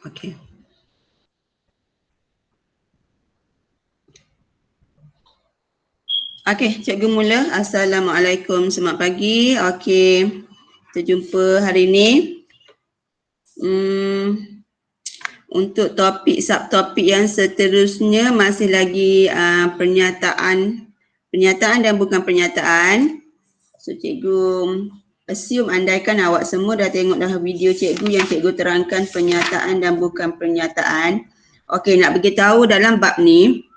Okey. Okey, cikgu mula. Assalamualaikum, selamat pagi. Okey, kita jumpa hari ini. Untuk topik subtopik yang seterusnya masih lagi pernyataan dan bukan pernyataan. So cikgu assume andaikan awak semua dah tengok dah video cikgu yang cikgu terangkan pernyataan dan bukan pernyataan. Okey, nak beritahu dalam bab ni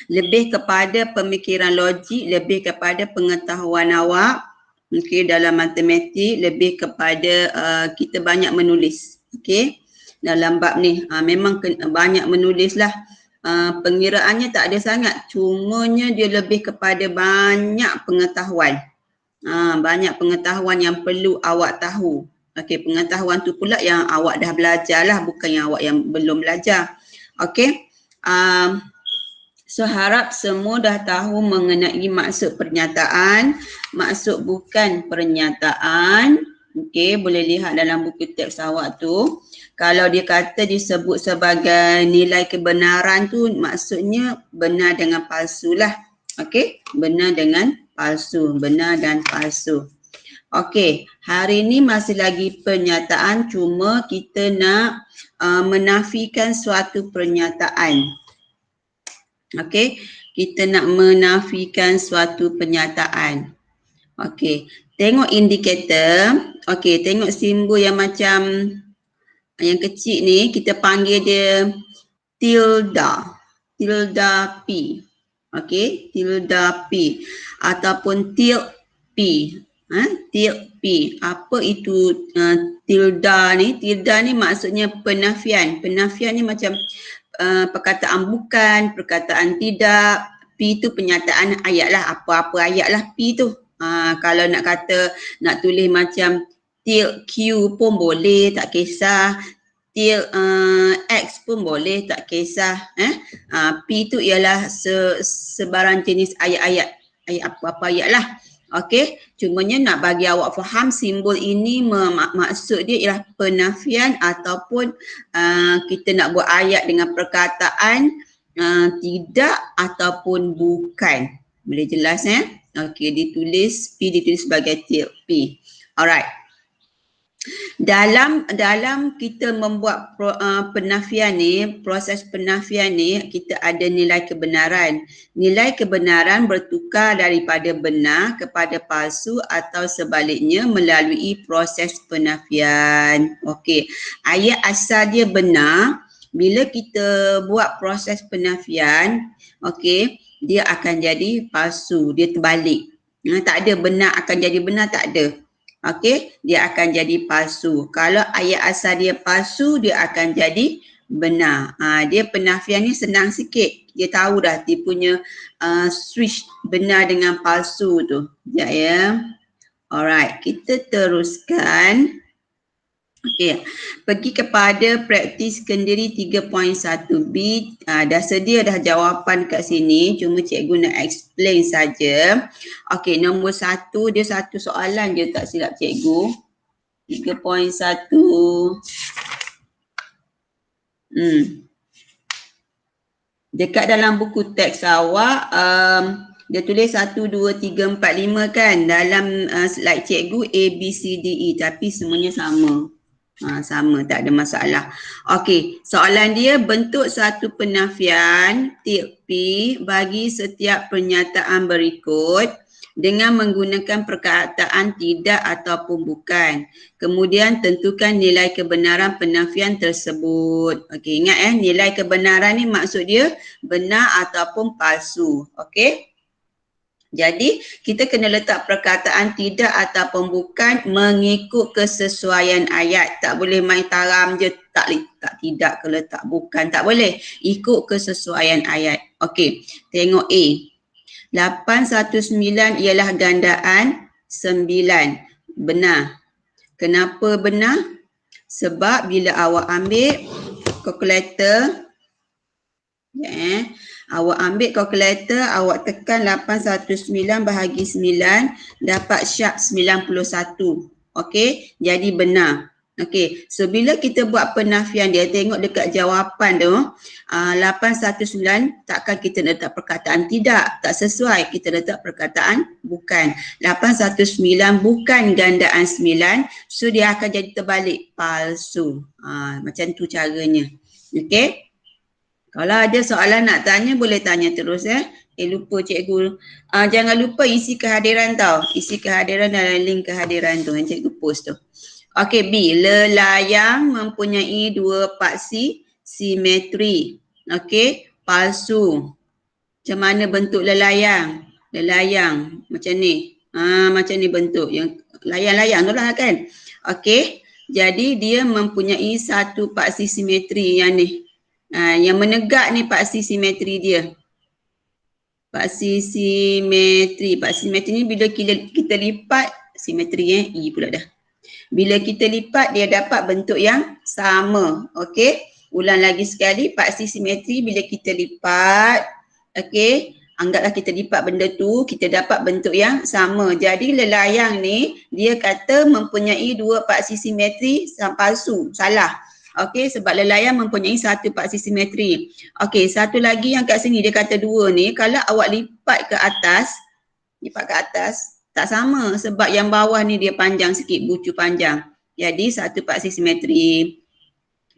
lebih kepada pemikiran logik, lebih kepada pengetahuan awak. Okey, dalam matematik lebih kepada kita banyak menulis. Okey, dalam bab ni memang banyak menulislah. Pengiraannya tak ada sangat, cumanya dia lebih kepada banyak pengetahuan. Banyak pengetahuan yang perlu awak tahu. Okey, pengetahuan tu pula yang awak dah belajar lah, bukan yang awak yang belum belajar. Okey, so harap semua dah tahu mengenai maksud pernyataan, maksud bukan pernyataan. Okey, boleh lihat dalam buku teks awak tu. Kalau dia kata disebut sebagai nilai kebenaran tu, maksudnya benar dengan palsu lah. Okey, benar dengan palsu, benar dan palsu. Okey, hari ni masih lagi pernyataan, cuma kita nak menafikan suatu pernyataan. Okey, kita nak menafikan suatu pernyataan. Okey, tengok indikator. Okey, tengok simbol yang macam yang kecil ni, kita panggil dia tilde. Tilde P. Okey, tilde P ataupun tilde P. Tilde P. Apa itu tilde ni? Tilde ni maksudnya penafian. Penafian ni macam perkataan bukan, perkataan tidak. P tu penyataan ayat lah, apa-apa ayat lah P tu. Kalau nak kata, nak tulis macam tilde Q pun boleh, tak kisah. Tilde X pun boleh, tak kisah. P tu ialah sebarang jenis ayat-ayat, ayat apa-apa ayat lah. Okey, cumanya nak bagi awak faham simbol ini maksud dia ialah penafian ataupun kita nak buat ayat dengan perkataan tidak ataupun bukan. Boleh jelas Okey, ditulis P ditulis sebagai tilde P. Alright. Dalam kita membuat penafian ni, proses penafian ni, kita ada nilai kebenaran. Nilai kebenaran bertukar daripada benar kepada palsu atau sebaliknya melalui proses penafian. Okey, ayat asal dia benar. Bila kita buat proses penafian, okey, dia akan jadi palsu, dia terbalik. Tak ada benar akan jadi benar, tak ada. Okey, dia akan jadi palsu. Kalau ayat asal dia palsu, dia akan jadi benar. Dia penafian ni senang sikit. Dia tahu dah dia punya switch benar dengan palsu tu. Sekejap ya. Alright, kita teruskan. Okey, pergi kepada praktis kendiri 3.1b. Dah sedia dah jawapan kat sini, cuma cikgu nak explain saja. Okey, nombor 1 dia satu soalan je tak silap cikgu. 3.1. Dekat dalam buku teks awak dia tulis 1, 2, 3, 4, 5 kan. Dalam slide cikgu A, B, C, D, E, tapi semuanya sama. Sama, tak ada masalah. Okey, soalan dia bentuk satu penafian tilde P bagi setiap pernyataan berikut dengan menggunakan perkataan tidak ataupun bukan. Kemudian tentukan nilai kebenaran penafian tersebut. Okey, ingat nilai kebenaran ni maksud dia benar ataupun palsu. Okey. Jadi kita kena letak perkataan tidak ataupun bukan mengikut kesesuaian ayat. Tak boleh main taram je tak tidak ke letak bukan, tak boleh. Ikut kesesuaian ayat. Okey, tengok A. 819 ialah gandaan 9. Benar. Kenapa benar? Sebab bila awak ambil kalkulator, awak ambil kalkulator, awak tekan 819 bahagi 9, dapat syak 91. Okey, jadi benar. Okey, so bila kita buat penafian dia, tengok dekat jawapan tu, 819 takkan kita letak perkataan tidak, tak sesuai, kita letak perkataan bukan. 819 bukan gandaan 9, so dia akan jadi terbalik, palsu. Macam tu caranya. Okey. Kalau ada soalan nak tanya, boleh tanya terus lupa cikgu. Jangan lupa isi kehadiran tau. Isi kehadiran dalam link kehadiran tu yang cikgu post tu. Okey, B. Lelayang mempunyai dua paksi simetri. Okey, palsu. Macam mana bentuk lelayang? Lelayang macam ni. Macam ni bentuk. Yang layang-layang tu lah kan. Okey, jadi dia mempunyai satu paksi simetri yang ni. Yang menegak ni paksi simetri dia. Paksi simetri. Paksi simetri ni bila kita lipat simetri I pula dah. Bila kita lipat dia dapat bentuk yang sama. Okey. Ulang lagi sekali, paksi simetri bila kita lipat, okey, anggaplah kita lipat benda tu, kita dapat bentuk yang sama. Jadi lelayang ni dia kata mempunyai dua paksi simetri palsu, salah. Okey, sebab lelayang mempunyai satu paksi simetri. Okey, satu lagi yang kat sini dia kata dua ni, kalau awak lipat ke atas, tak sama sebab yang bawah ni dia panjang sikit, bucu panjang. Jadi satu paksi simetri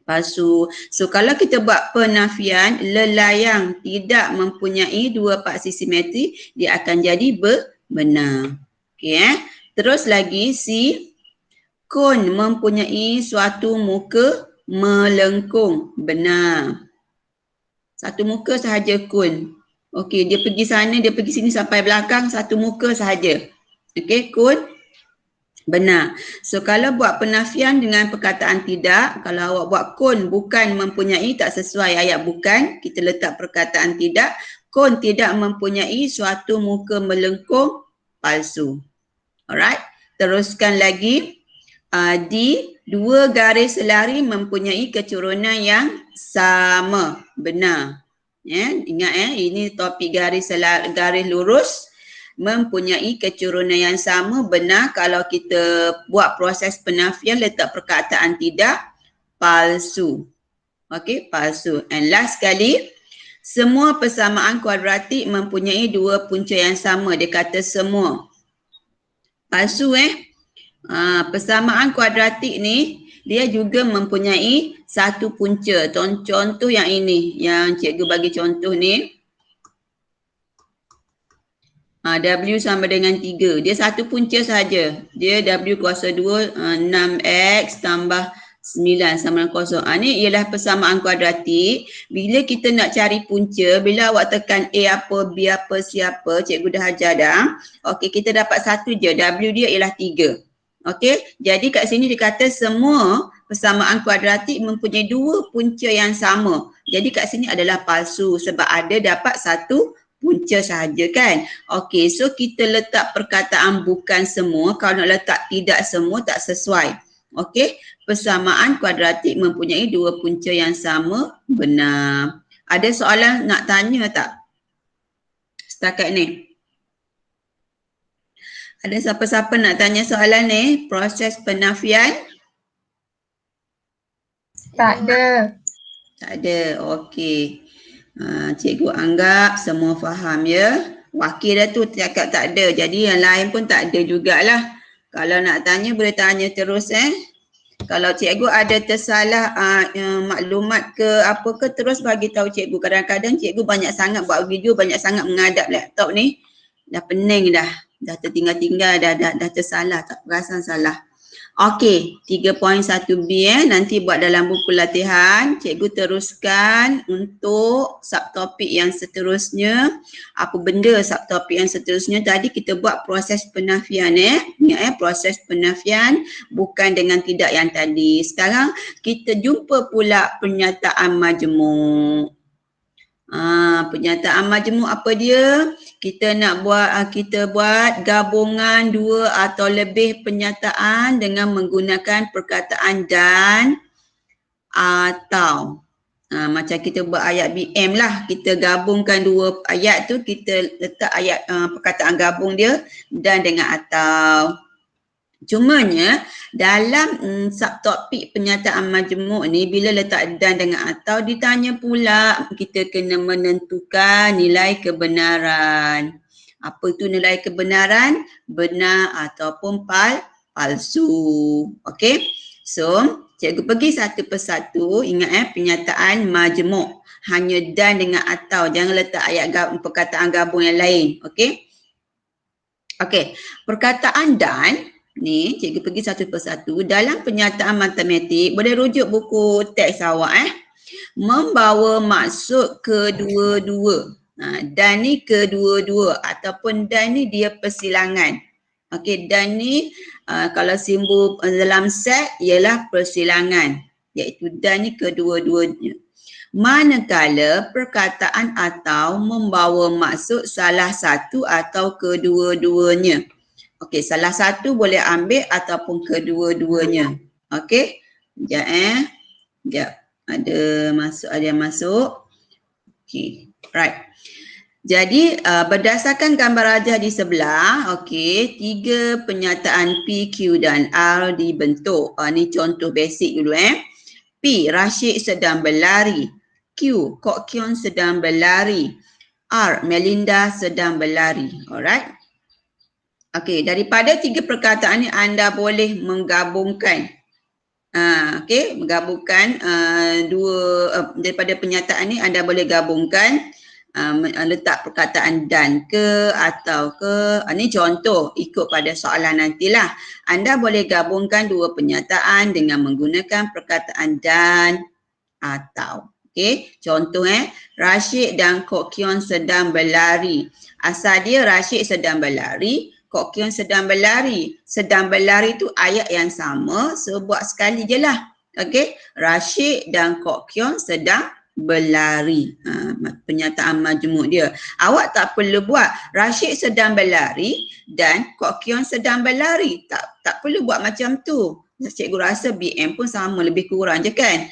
palsu. So kalau kita buat penafian, lelayang tidak mempunyai dua paksi simetri, dia akan jadi benar. Okey Terus lagi si kon mempunyai suatu muka melengkung. Benar. Satu muka sahaja kon. Okey, dia pergi sana, dia pergi sini sampai belakang, satu muka sahaja. Okey, kun benar. So kalau buat penafian dengan perkataan tidak, kalau awak buat kun bukan mempunyai, tak sesuai ayat bukan, kita letak perkataan tidak. Kun tidak mempunyai suatu muka melengkung, palsu. Alright, teruskan lagi. Di dua garis selari mempunyai keturunan yang sama. Benar. Ingat ini topik garis lurus. Mempunyai keturunan yang sama, benar. Kalau kita buat proses penafian letak perkataan tidak, palsu. Okey, palsu. And last sekali, semua persamaan kuadratik mempunyai dua punca yang sama. Dia kata semua. Palsu persamaan kuadratik ni dia juga mempunyai satu punca. Contoh yang ini, yang cikgu bagi contoh ni. W sama dengan 3. Dia satu punca saja. Dia W kuasa 2, 6X tambah 9 sama dengan kosong. Ni ialah persamaan kuadratik. Bila kita nak cari punca, bila awak tekan A apa, B apa, C apa, cikgu dah ajar dah. Okey, kita dapat satu je. W dia ialah 3. Okey, jadi kat sini dia kata semua persamaan kuadratik mempunyai dua punca yang sama. Jadi kat sini adalah palsu sebab ada dapat satu punca sahaja kan. Okey, so kita letak perkataan bukan semua. Kalau nak letak tidak semua tak sesuai. Okey, persamaan kuadratik mempunyai dua punca yang sama, benar. Ada soalan nak tanya tak setakat ni? Ada siapa-siapa nak tanya soalan ni? Proses penafian? Tak ada. Tak ada, okey. Cikgu anggap semua faham ya. Wakil dah tu cakap tak ada. Jadi yang lain pun tak ada jugalah. Kalau nak tanya boleh tanya terus Kalau cikgu ada tersalah maklumat ke apa ke terus bagi tahu cikgu. Kadang-kadang cikgu banyak sangat buat video, banyak sangat menghadap laptop ni. Dah pening dah. Dah tertinggal-tinggal dah tersalah, tak perasan salah. Okey, 3.1b nanti buat dalam buku latihan. Cikgu teruskan untuk subtopik yang seterusnya. Apa benda subtopik yang seterusnya? Tadi kita buat proses penafian proses penafian bukan dengan tidak yang tadi. Sekarang kita jumpa pula pernyataan majmuk. Pernyataan majmuk apa dia? Kita nak buat gabungan dua atau lebih pernyataan dengan menggunakan perkataan dan atau. Macam kita buat ayat BM lah, kita gabungkan dua ayat tu, kita letak ayat perkataan gabung dia dan dengan atau. Cumanya Dalam subtopik penyataan majmuk ni, bila letak dan dengan atau, ditanya pula kita kena menentukan nilai kebenaran. Apa itu nilai kebenaran? Benar ataupun palsu. Okey. So, cikgu pergi satu persatu. Ingat penyataan majmuk. Hanya dan dengan atau. Jangan letak ayat perkataan gabung yang lain. Okey. Okey. Perkataan dan ni, cikgu pergi satu persatu. Dalam penyataan matematik, boleh rujuk buku teks awak membawa maksud kedua-dua. Dan ni kedua-dua ataupun dan ni dia persilangan. Okey, dan ni kalau simbol dalam set ialah persilangan, iaitu dan ni kedua-duanya. Manakala perkataan atau membawa maksud salah satu atau kedua-duanya. Okey, salah satu boleh ambil ataupun kedua-duanya. Okey. Sekejap. Ada yang masuk. Okey. Right. Jadi berdasarkan gambar rajah di sebelah, okey, 3 penyataan P, Q dan R dibentuk. Ni contoh basic dulu P, Rashid sedang berlari. Q, Kok Kion sedang berlari. R, Melinda sedang berlari. Alright. Okey, daripada 3 perkataan ni anda boleh menggabungkan. Okey, menggabungkan daripada penyataan ni anda boleh gabungkan letak perkataan dan ke atau ke. Ni contoh ikut pada soalan nantilah. Anda boleh gabungkan 2 penyataan dengan menggunakan perkataan dan atau. Okey, contoh Rashid dan Kok Kion sedang berlari. Asal dia Rashid sedang berlari, Kok Kion sedang berlari. Sedang berlari tu ayat yang sama, so buat sekali je lah. Okey, Rashid dan Kok Kion sedang berlari. Penyataan majmuk dia. Awak tak perlu buat Rashid sedang berlari dan Kok Kion sedang berlari. Tak perlu buat macam tu. Cikgu rasa BM pun sama, lebih kurang je kan.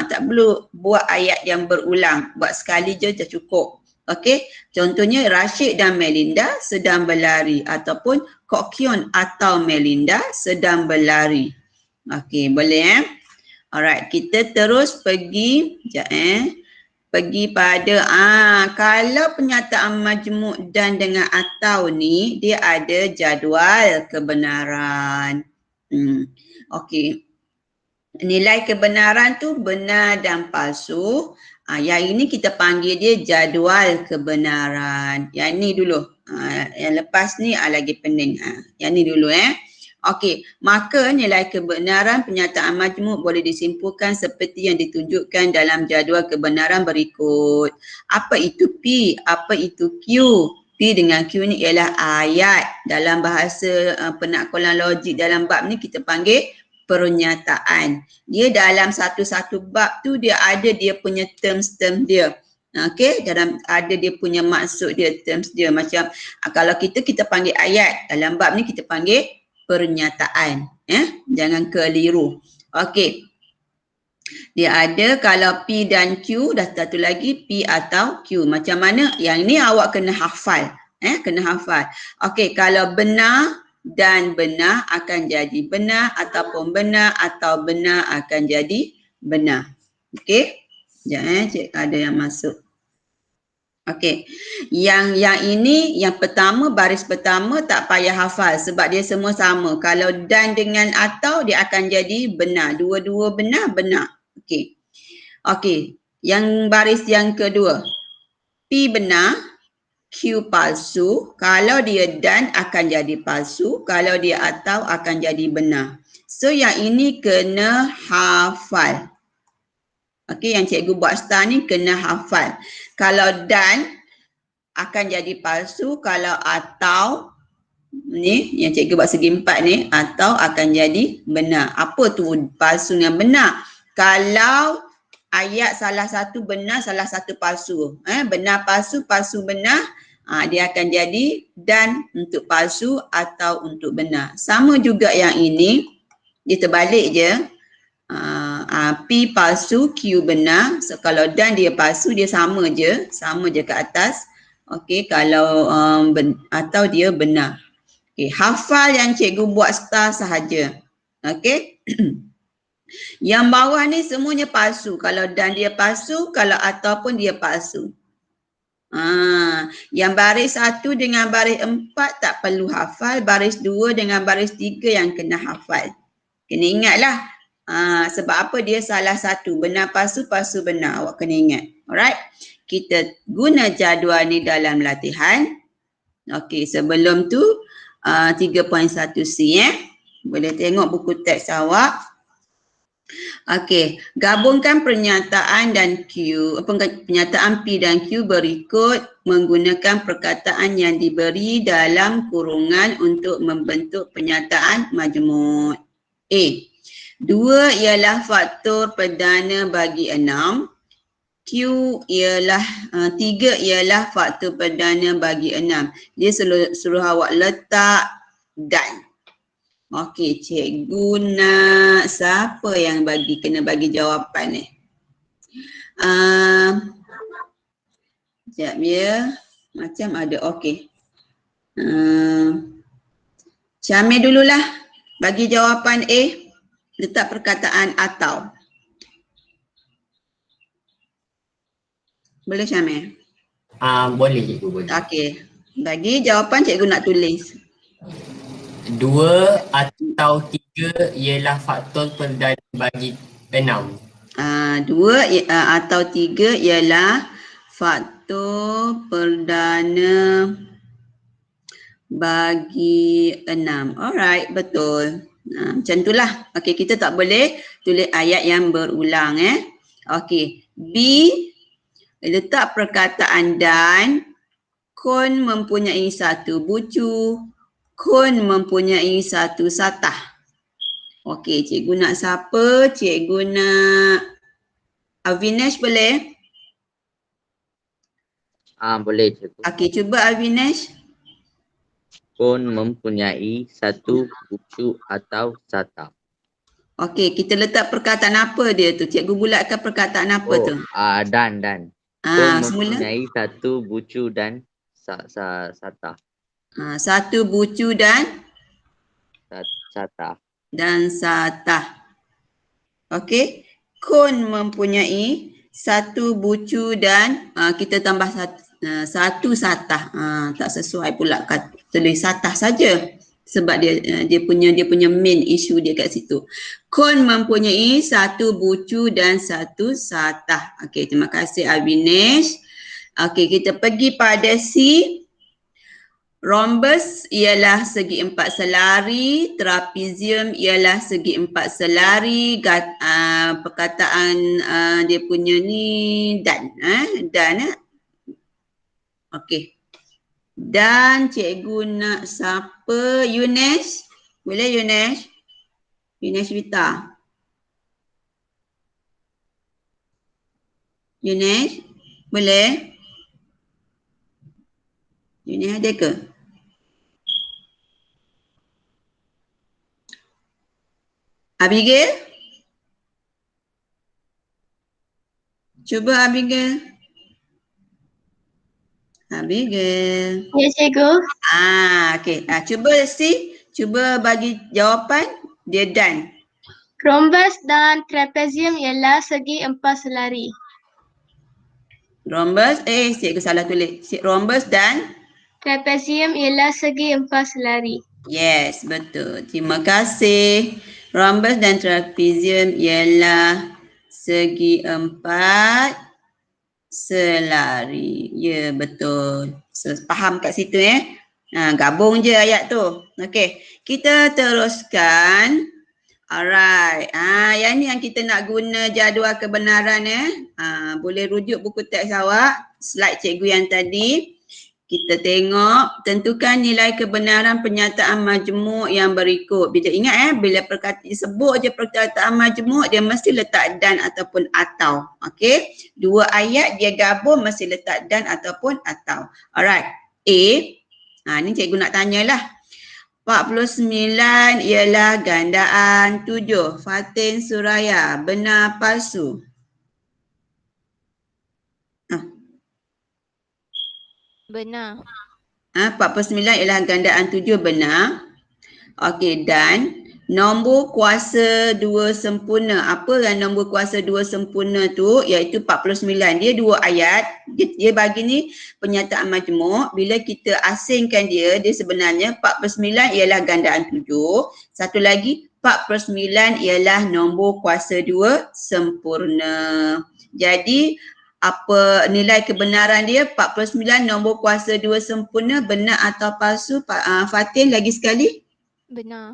Tak perlu buat ayat yang berulang. Buat sekali je dah cukup. Okey, contohnya Rashid dan Melinda sedang berlari ataupun Kok Kion atau Melinda sedang berlari. Okey, boleh Alright, kita terus pergi pergi pada kalau penyataan majmuk dan dengan atau ni dia ada jadual kebenaran. Okey. Nilai kebenaran tu benar dan palsu. Yang ini kita panggil dia jadual kebenaran. Yang ni dulu. Yang lepas ni lagi pening. Yang ni dulu Okey, maka nilai kebenaran penyataan majmuk boleh disimpulkan seperti yang ditunjukkan dalam jadual kebenaran berikut. Apa itu P? Apa itu Q? P dengan Q ni ialah ayat. Dalam bahasa penaklukan logik dalam bab ni kita panggil pernyataan. Dia dalam satu-satu bab tu dia ada dia punya terms-terms dia. Okey, dalam ada dia punya maksud dia, terms dia. Macam kalau kita panggil ayat, dalam bab ni kita panggil pernyataan. Jangan keliru. Okey. Dia ada kalau P dan Q, dah satu lagi P atau Q. Macam mana? Yang ni awak kena hafal. Kena hafal. Okey, kalau benar dan benar akan jadi benar ataupun benar atau benar akan jadi benar. Okey. Sekejap cik ada yang masuk. Okey. Yang ini yang pertama, baris pertama tak payah hafal sebab dia semua sama. Kalau dan dengan atau dia akan jadi benar. Dua-dua benar. Okey. Okey. Yang baris yang kedua. P benar, Q palsu. Kalau dia dan akan jadi palsu. Kalau dia atau akan jadi benar. So yang ini kena hafal. Okey, yang cikgu buat star ni kena hafal. Kalau dan akan jadi palsu, kalau atau ni yang cikgu buat segi 4 ni atau akan jadi benar. Apa tu palsu yang benar? Kalau ayat salah satu benar, salah satu palsu. Benar palsu, palsu benar, dia akan jadi dan untuk palsu atau untuk benar. Sama juga yang ini, dia terbalik je. P palsu, Q benar. So kalau dan dia palsu, dia sama je ke atas. Okey, kalau atau dia benar. Okey, hafal yang cikgu buat star sahaja. Okey. Yang bawah ni semuanya palsu. Kalau dan dia palsu, kalau ataupun dia palsu. Yang baris 1 dengan baris 4 tak perlu hafal, baris 2 dengan baris 3 yang kena hafal. Kena ingatlah. Sebab apa dia salah satu, benar palsu, palsu benar. Awak kena ingat. Alright. Kita guna jadual ni dalam latihan. Okey, sebelum tu 3.1C Boleh tengok buku teks awak. Okey, gabungkan pernyataan dan Q, pernyataan P dan Q berikut menggunakan perkataan yang diberi dalam kurungan untuk membentuk pernyataan majmuk. A. 2 ialah faktor perdana bagi 6. Q ialah 3 ialah faktor perdana bagi 6. Dia suruh awak letak dan. Okey, cikgu nak siapa yang kena bagi jawapan ni? Sekejap ya. Macam ada, okey. Syamil dululah. Bagi jawapan A. Letak perkataan atau. Boleh Syamil? Boleh cikgu, boleh. Okey. Bagi jawapan cikgu nak tulis. 2 atau 3 ialah faktor perdana bagi 6. 2 atau 3 ialah faktor perdana bagi 6. Alright, betul. Macam itulah. Okey, kita tak boleh tulis ayat yang berulang. Okey, B. Letak perkataan dan. Kun mempunyai 1 bucu. Kun mempunyai 1 satah. Okey, cikgu nak siapa? Cikgu nak Avinesh boleh? Boleh cikgu. Okey, cuba Avinesh. Kun mempunyai 1 bucu atau satah. Okey, kita letak perkataan apa dia tu? Cikgu bulatkan perkataan apa tu? Dan. Kun mempunyai 1 bucu dan satah. 1 bucu dan? Satah. Dan satah. Okey, kun mempunyai 1 bucu dan kita tambah 1 satah. Tak sesuai pula tulis satah saja. Sebab dia punya main issue dia kat situ. Kun mempunyai 1 bucu dan 1 satah. Okey, terima kasih Avinesh. Okey, kita pergi pada C. Rhombus ialah segi 4 selari, trapezium ialah segi 4 selari, perkataan dia punya ni dan. Okey. Dan cikgu nak siapa? Yunesh? Boleh Yunesh? Yunesh Vita. Yunesh? Boleh? Yunesh ada ke? Abigail? Cuba Abigail. Abigail. Ya cikgu. Okey. Cuba cuba bagi jawapan dia dan. Rhombus dan trapezium ialah segi 4 selari. Rhombus, cikgu salah tulis. Rhombus dan? Trapezium ialah segi 4 selari. Yes, betul. Terima kasih. Rhombus dan trapezium ialah segi 4 selari. Ya, betul. Faham kat situ gabung je ayat tu. Okey, kita teruskan. Alright. Yang ni yang kita nak guna jadual kebenaran boleh rujuk buku teks awak, slide cikgu yang tadi. Kita tengok, tentukan nilai kebenaran pernyataan majmuk yang berikut. Bila ingat bila sebut je perkataan majmuk, dia mesti letak dan ataupun atau. Okey, 2 ayat dia gabung mesti letak dan ataupun atau. Alright, A. Ni cikgu nak tanyalah. 49 ialah gandaan 7. Fatin Suraya, benar palsu? Benar. 49 ialah gandaan 7, benar. Okey, dan Nombor kuasa 2 sempurna. Apa yang nombor kuasa 2 sempurna tu? Iaitu 49. Dia 2 ayat. Dia bagi ni penyataan majmuk. Bila kita asingkan dia sebenarnya 49 ialah gandaan 7. Satu lagi 49 ialah nombor kuasa 2 sempurna. Jadi apa nilai kebenaran dia? 49 nombor kuasa 2 sempurna, benar atau palsu? Fatin lagi sekali? Benar.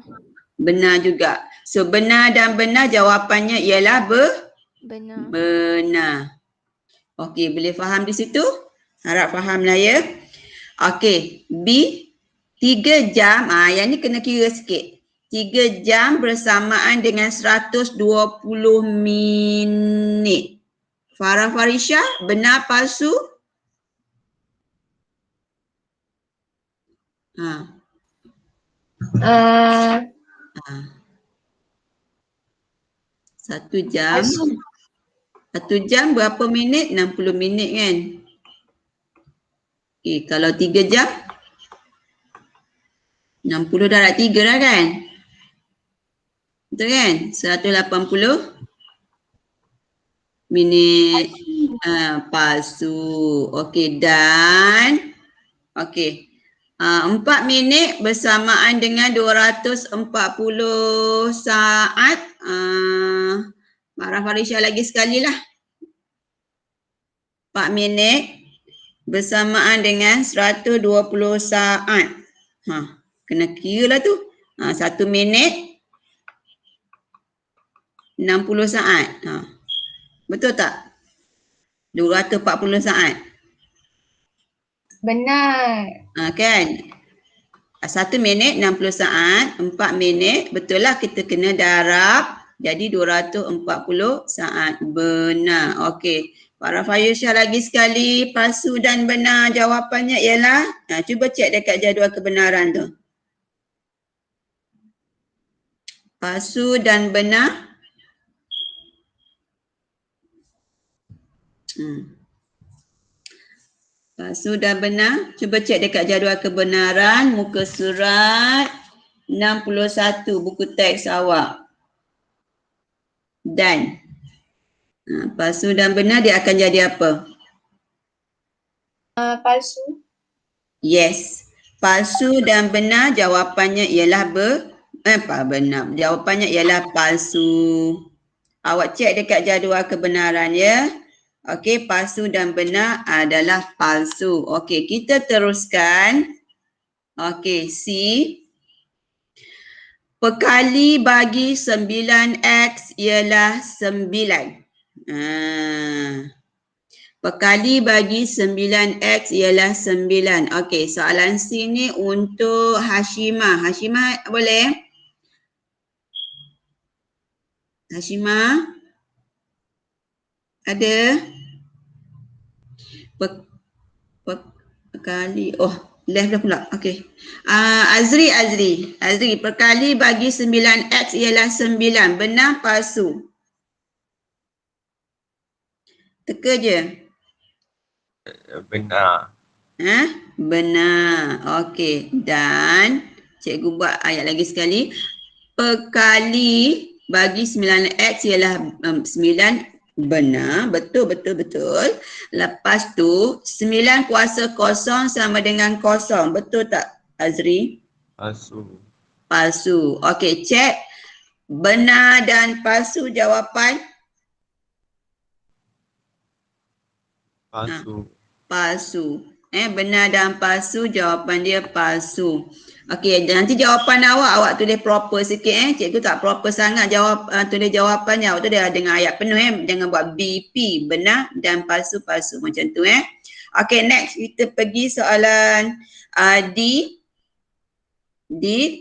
Benar juga. So benar dan benar jawapannya ialah Benar. benar. Okey, boleh faham di situ? Harap fahamlah ya. Okey, B 3 jam, yang ni kena kira sikit. 3 jam bersamaan dengan 120 minit. Farah Farisha, benar palsu? Ha. 1 jam. 1 jam berapa minit? 60 minit kan? Okay, kalau 3 jam 60 darab 3 dah kan? Betul kan? 180 minit. Palsu. Okey, dan okey. 4 minit bersamaan dengan 240 saat. Farah Farisha lagi sekali lah. 4 minit bersamaan dengan 120 saat. Kena kira lah tu. 1 minit 60 saat. Betul tak? 240 saat. Benar. Kan? 1 minit 60 saat, 4 minit, betul lah kita kena darab. Jadi 240 saat. Benar. Okey. Farah Farisha lagi sekali. Palsu dan benar jawapannya ialah, cuba cek dekat jadual kebenaran tu. Palsu dan benar. Palsu dan benar. Cuba cek dekat jadual kebenaran muka surat 61 buku teks awak. Dan palsu dan benar dia akan jadi apa? Palsu. Yes. Palsu dan benar jawapannya ialah benar. Jawapannya ialah palsu. Awak cek dekat jadual kebenaran ya. Okey, palsu dan benar adalah palsu. Okey, kita teruskan. Okey, C. Pekali bagi 9X ialah 9. Pekali bagi 9X ialah 9. Okey, soalan C ni untuk Hashimah. Hashimah boleh? Hashimah? Ada? Pekali. Oh, left dah pula. Okey. Azri. Azri, perkali bagi 9X ialah 9. Benar palsu? Teka je. Benar. Benar. Okey. Dan cikgu buat ayat lagi sekali. Perkali bagi 9X ialah 9. Benar. Betul. Lepas tu 9 kuasa kosong sama dengan kosong. Betul tak Azri? Palsu. Palsu. Okey, cek. Benar dan palsu jawapan? Palsu. Palsu. Benar dan palsu jawapan dia palsu. Okey, nanti jawapan awak tulis proper sikit Cikgu tak proper sangat tulis jawapannya. Awak tu dia dengan ayat penuh Jangan buat BP, benar dan palsu macam tu Okey, next kita pergi soalan D.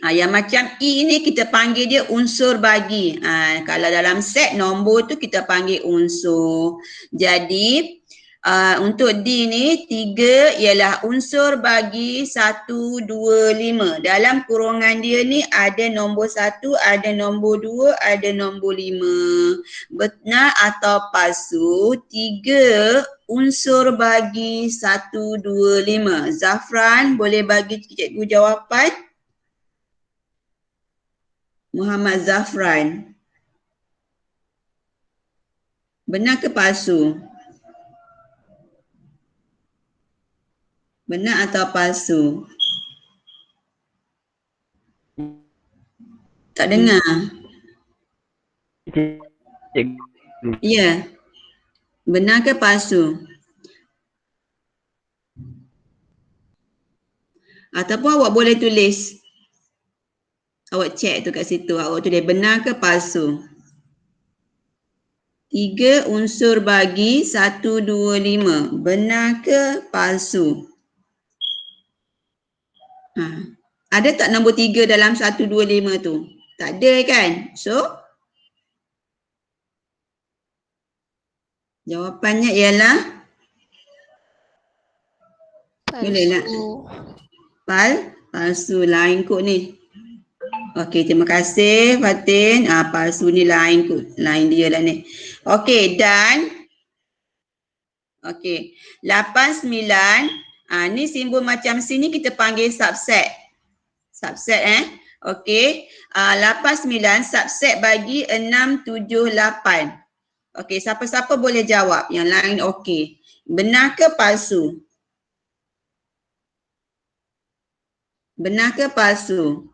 Yang macam E ni kita panggil dia unsur bagi. Kalau dalam set nombor tu kita panggil unsur. Jadi untuk D ni 3 ialah unsur bagi 1, 2, 5. Dalam kurungan dia ni ada nombor 1, ada nombor 2, ada nombor 5. Benar atau palsu? 3 unsur bagi 1, 2, 5. Zafran boleh bagi cikgu jawapan? Muhammad Zafran. Benar ke palsu? Benar atau palsu? Tak dengar. Ya. Benar ke palsu? Ataupun awak boleh tulis. Awak check tu kat situ. Awak tulis benar ke palsu? 3 unsur bagi 1, 2, 5. Benar ke palsu? Ada tak nombor 3 dalam 1, 2, 5 tu? Tak ada kan? So, jawapannya ialah boleh nak? Palsu lain kot ni. Okey, terima kasih Fatin. Palsu ni lain kot. Lain dia lah ni. Okey, dan okey, 8, 9. Ni simbol macam sini kita panggil subset. Subset Okey, 8, 9 subset bagi 6, 7, 8. Okey, siapa-siapa boleh jawab. Yang lain okey. Benar ke palsu? Benar ke palsu?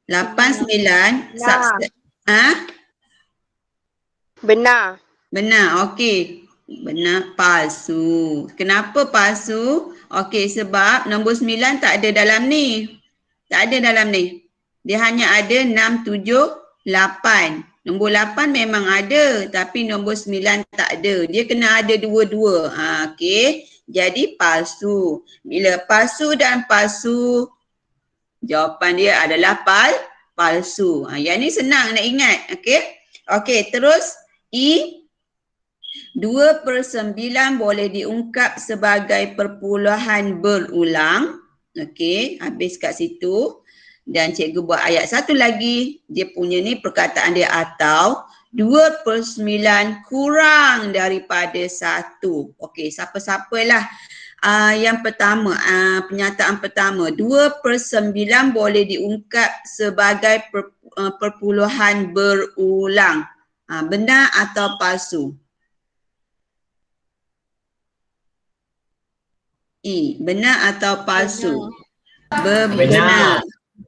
8, 9 subset. Benar. Benar, okey. Benar, palsu. Kenapa palsu? Okey, sebab nombor 9 tak ada dalam ni. Tak ada dalam ni. Dia hanya ada 6, 7, 8. Nombor 8 memang ada, tapi nombor 9 tak ada. Dia kena ada dua-dua. Okey, jadi palsu. Bila palsu dan palsu, jawapan dia adalah palsu. Yang ni senang nak ingat. Okey. Okey, terus E. 2/9 boleh diungkap sebagai perpuluhan berulang. Okey, habis kat situ. Dan cikgu buat ayat satu lagi. Dia punya ni perkataan dia atau 2/9 kurang daripada 1. Okey, siapa-siapalah. Yang pertama, pernyataan pertama, 2/9 boleh diungkap sebagai perpuluhan berulang. Benar atau palsu? Benar atau palsu? Benar.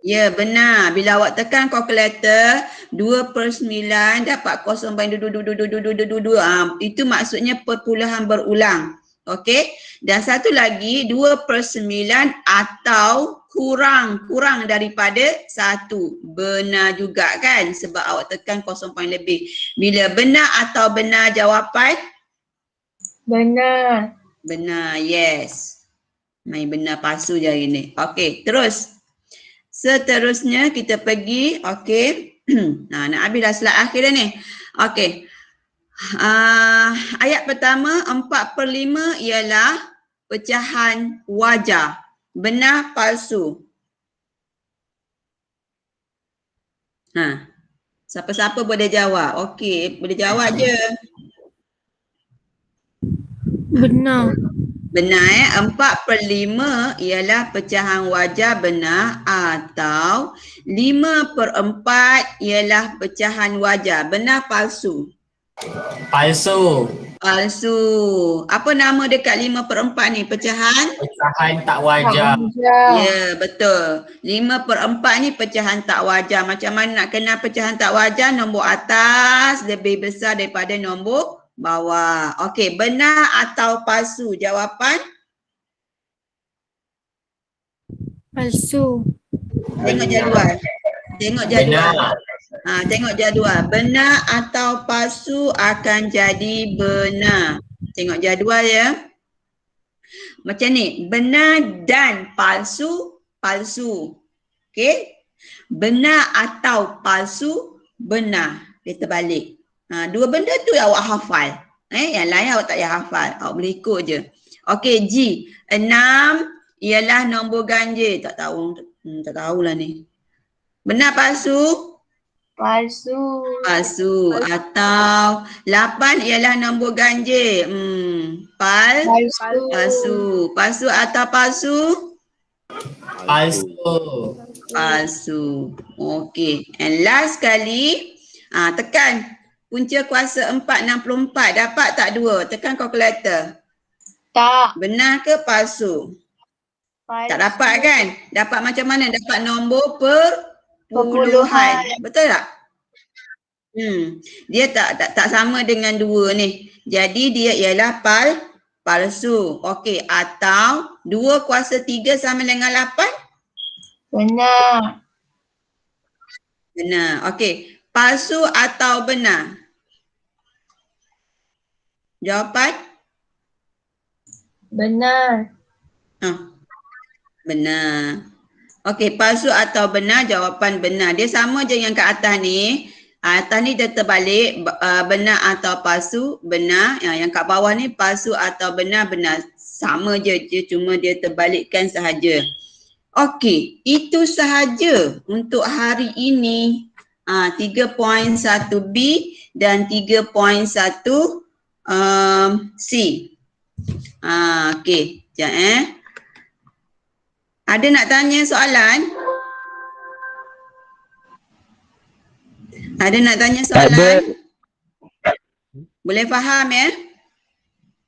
Ya, benar. Bila awak tekan kalkulator, 2/9 dapat 0.222222. Itu maksudnya perpuluhan berulang. Okey. Dan satu lagi, 2/9 atau kurang daripada 1. Benar juga kan? Sebab awak tekan 0 point lebih. Bila benar atau benar jawapan? Benar. Benar, yes. Main benar palsu je hari ni. Okey, terus. Seterusnya kita pergi, okey. Nak habis dah slide akhir dah ni. Okey. Ayat pertama 4/5 ialah pecahan wajah. Benar palsu? Siapa-siapa boleh jawab? Okey, boleh jawab je. Benar. Benar 4/5 ialah pecahan wajah benar atau 5/4 ialah pecahan wajah. Benar palsu? Palsu. Palsu. Apa nama dekat 5/4 ni? Pecahan? Pecahan tak wajar. Ya, betul. 5/4 ni pecahan tak wajar. Macam mana nak kenal pecahan tak wajar? Nombor atas lebih besar daripada nombor bawah. Okey, benar atau palsu? Jawapan? Palsu. Tengok jadual. Tengok jadual. Benar. Tengok jadual. Benar atau palsu akan jadi benar. Tengok jadual ya. Macam ni. Benar dan palsu, palsu. Okey. Benar atau palsu, benar. Dia terbalik. Dua benda tu awak hafal. Yang lain awak tak payah hafal. Awak boleh ikut je. Okey, G. 6 ialah nombor ganjil. Tak tahulah ni. Benar palsu? Palsu. Palsu. Atau 8 ialah nombor ganjil. Palsu. Palsu atau palsu? Palsu. palsu. Okey. And last kali, tekan punca kuasa 464. Dapat tak 2? Tekan kalkulator. Tak. Benar ke palsu? Palsu. Tak dapat kan? Dapat macam mana? Dapat nombor perpuluhan. Betul tak? Dia tak sama dengan 2 ni. Jadi dia ialah palsu. Okey, atau 2 kuasa 3 sama dengan 8? Benar. Benar. Okey, palsu atau benar? Jawapan? Benar. Benar. Okey, palsu atau benar? Jawapan benar. Dia sama je yang kat atas ni. Atas ni dia terbalik, benar atau palsu, benar. Yang kat bawah ni palsu atau benar, benar. Sama je, cuma dia terbalikkan sahaja. Okey, itu sahaja untuk hari ini. 3.1B dan 3.1 C. Okey, sekejap Ada nak tanya soalan? Ada nak tanya soalan? Boleh faham ya?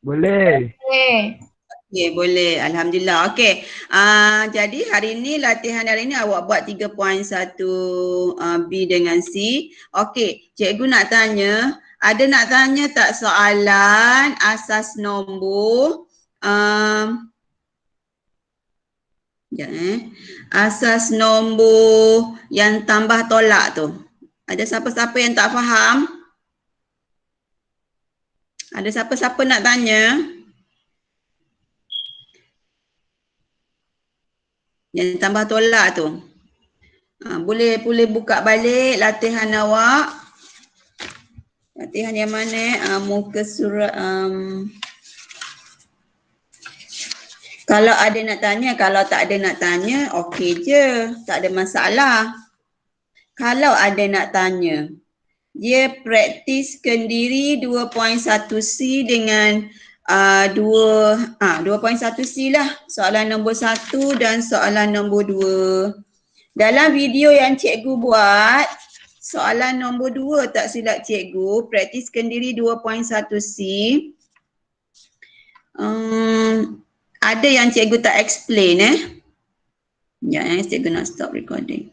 Boleh. Okey, boleh. Alhamdulillah. Okey. Jadi hari ni latihan hari ni awak buat 3.1 B dengan C. Okey, cikgu nak tanya, ada nak tanya tak soalan asas nombor asas nombor yang tambah tolak tu? Ada siapa-siapa yang tak faham? Ada siapa-siapa nak tanya? Yang tambah tolak tu. Boleh buka balik latihan awak. Latihan yang mana? Muka surat. Kalau ada nak tanya, kalau tak ada nak tanya, okey je. Tak ada masalah. Kalau ada nak tanya, dia praktiskan diri 2.1C dengan 2.1C lah. Soalan nombor 1 dan soalan nombor 2. Dalam video yang cikgu buat, soalan nombor 2 tak silap cikgu, praktiskan diri 2.1C. Ada yang cikgu tak explain Sekejap cikgu nak stop recording.